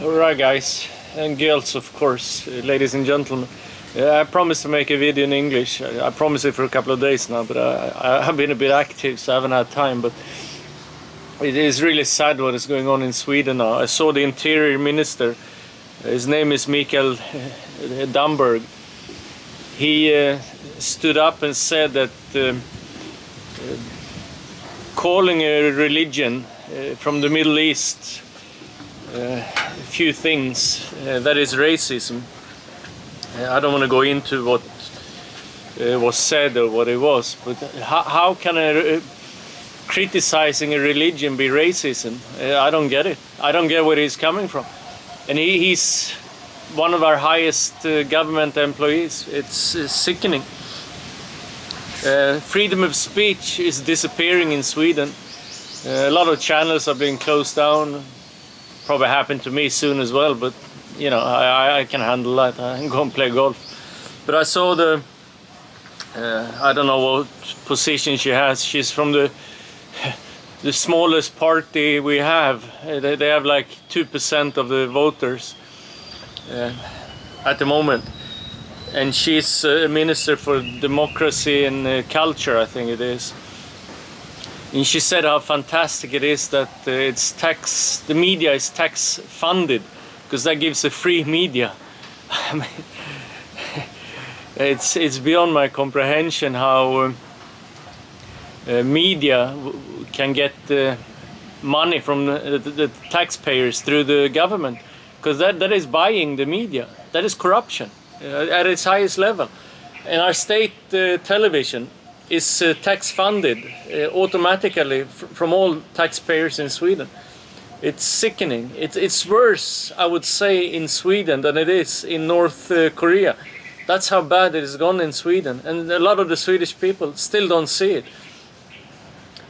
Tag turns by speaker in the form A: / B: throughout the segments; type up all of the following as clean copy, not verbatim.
A: Alright guys, and girls of course, ladies and gentlemen. I promised to make a video in English. I promised it for a couple of days now, but I've been a bit active so I haven't had time. But it is really sad what is going on in Sweden now. I saw the interior minister, his name is Mikael Damberg. He stood up and said that calling a religion from the Middle East a few things that is racism. I don't want to go into what was said or what it was, but how can criticizing a religion be racism? I don't get it. I don't get where he's coming from. And he's one of our highest government employees. It's sickening. Freedom of speech is disappearing in Sweden. A lot of channels are being closed down. Probably happen to me soon as well, but you know, I can handle that. I can go and play golf. But I saw the I don't know what position she has. She's from the smallest party we have. They have like 2% of the voters at the moment, and she's a minister for democracy and culture, I think it is. And she said how fantastic it is that the media is tax funded, because that gives a free media. I mean, it's beyond my comprehension how media can get money from the taxpayers through the government, because that is buying the media. That is corruption at its highest level. And our state television is tax funded automatically from all taxpayers in Sweden. It's sickening. It's worse, I would say, in Sweden than it is in North Korea. That's how bad it has gone in Sweden, and a lot of the Swedish people still don't see it.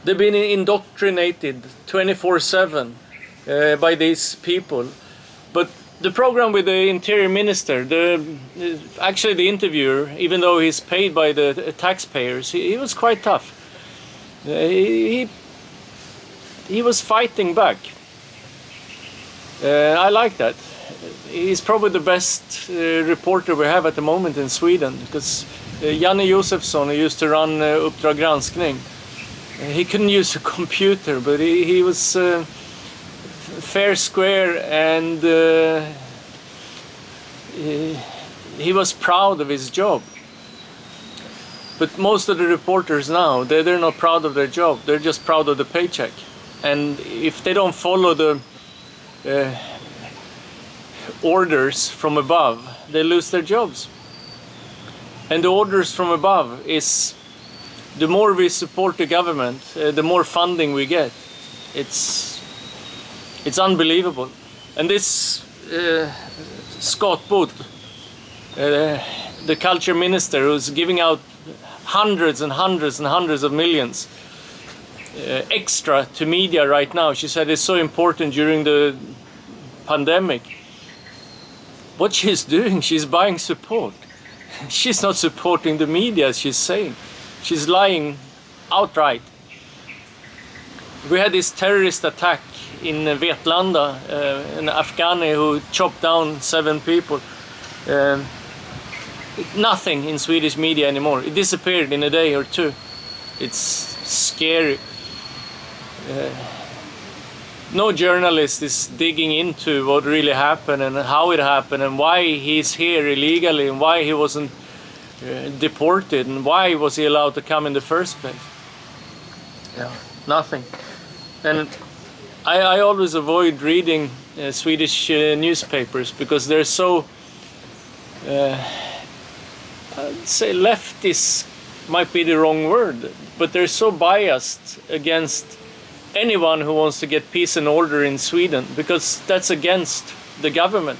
A: They've been indoctrinated 24/7 by these people. But the program with the interior minister, actually the interviewer, even though he's paid by the taxpayers, he was quite tough. He was fighting back. I like that. He's probably the best reporter we have at the moment in Sweden, because Janne Josefsson, who used to run Uppdrag granskning, he couldn't use a computer, but he was fair square, and he was proud of his job. But most of the reporters now, they're not proud of their job. They're just proud of the paycheck. And if they don't follow the orders from above, they lose their jobs. And the orders from above is, the more we support the government, the more funding we get. It's unbelievable. And this Scott Booth, the culture minister, who's giving out hundreds and hundreds and hundreds of millions extra to media right now. She said it's so important during the pandemic. What she's doing, she's buying support. She's not supporting the media, as she's saying. She's lying outright. We had this terrorist attack in Vetlanda, an Afghani who chopped down 7 people. Nothing in Swedish media anymore. It disappeared in a day or two. It's scary. No journalist is digging into what really happened and how it happened and why he's here illegally and why he wasn't deported and why was he allowed to come in the first place. Yeah, nothing. And I always avoid reading Swedish newspapers, because they're so I'd say leftist might be the wrong word, but they're so biased against anyone who wants to get peace and order in Sweden, because that's against the government.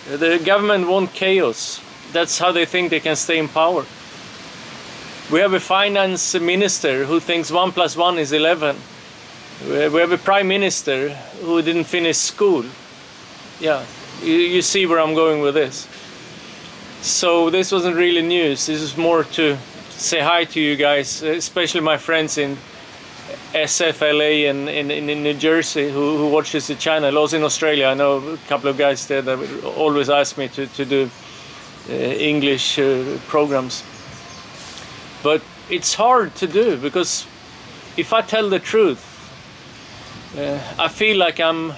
A: The government want chaos. That's how they think they can stay in power. We have a finance minister who thinks 1 + 1 is 11. We have a prime minister who didn't finish school. Yeah, you see where I'm going with this. So this wasn't really news. This is more to say hi to you guys, especially my friends in SFLA in New Jersey who watches the channel. Also in Australia, I know a couple of guys there that always ask me to do English programs. But it's hard to do, because if I tell the truth, I feel like I'm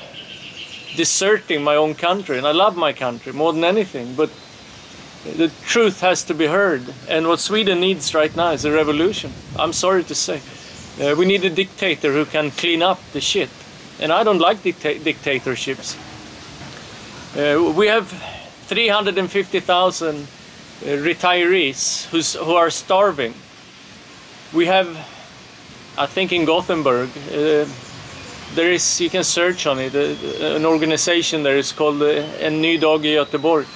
A: deserting my own country, and I love my country more than anything, but the truth has to be heard. And what Sweden needs right now is a revolution. I'm sorry to say. We need a dictator who can clean up the shit. And I don't like dictatorships. We have 350,000 retirees who are starving. We have, I think in Gothenburg, there is, you can search on it, an organization there is called En Ny Dag i Göteborg.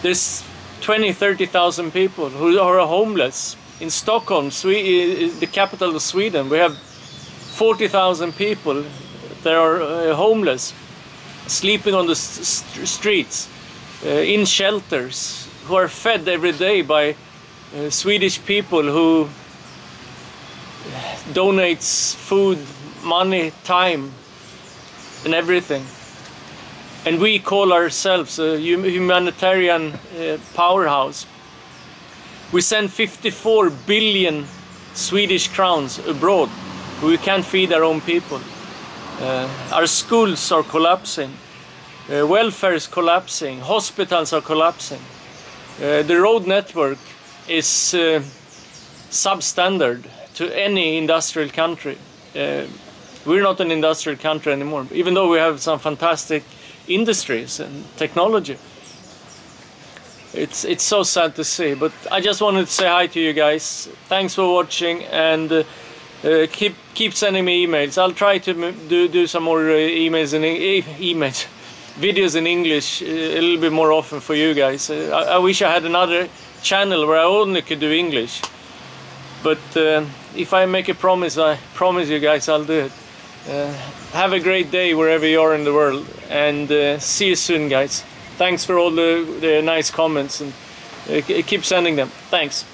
A: There's 20-30,000 people who are homeless. In Stockholm, the capital of Sweden, we have 40,000 people that are homeless, sleeping on the streets, in shelters, who are fed every day by Swedish people who donates food, money, time, and everything. And we call ourselves a humanitarian powerhouse. We send 54 billion Swedish crowns abroad. We can't feed our own people. Our schools are collapsing. Welfare is collapsing. Hospitals are collapsing. The road network is substandard to any industrial country. We're not an industrial country anymore, even though we have some fantastic industries and technology. It's so sad to see, but I just wanted to say hi to you guys. Thanks for watching, and keep sending me emails. I'll try to do some more videos in English a little bit more often for you guys. I wish I had another channel where I only could do English, but if I make a promise, I promise you guys I'll do it. Have a great day wherever you are in the world, and see you soon, guys. Thanks for all the nice comments, and keep sending them. Thanks.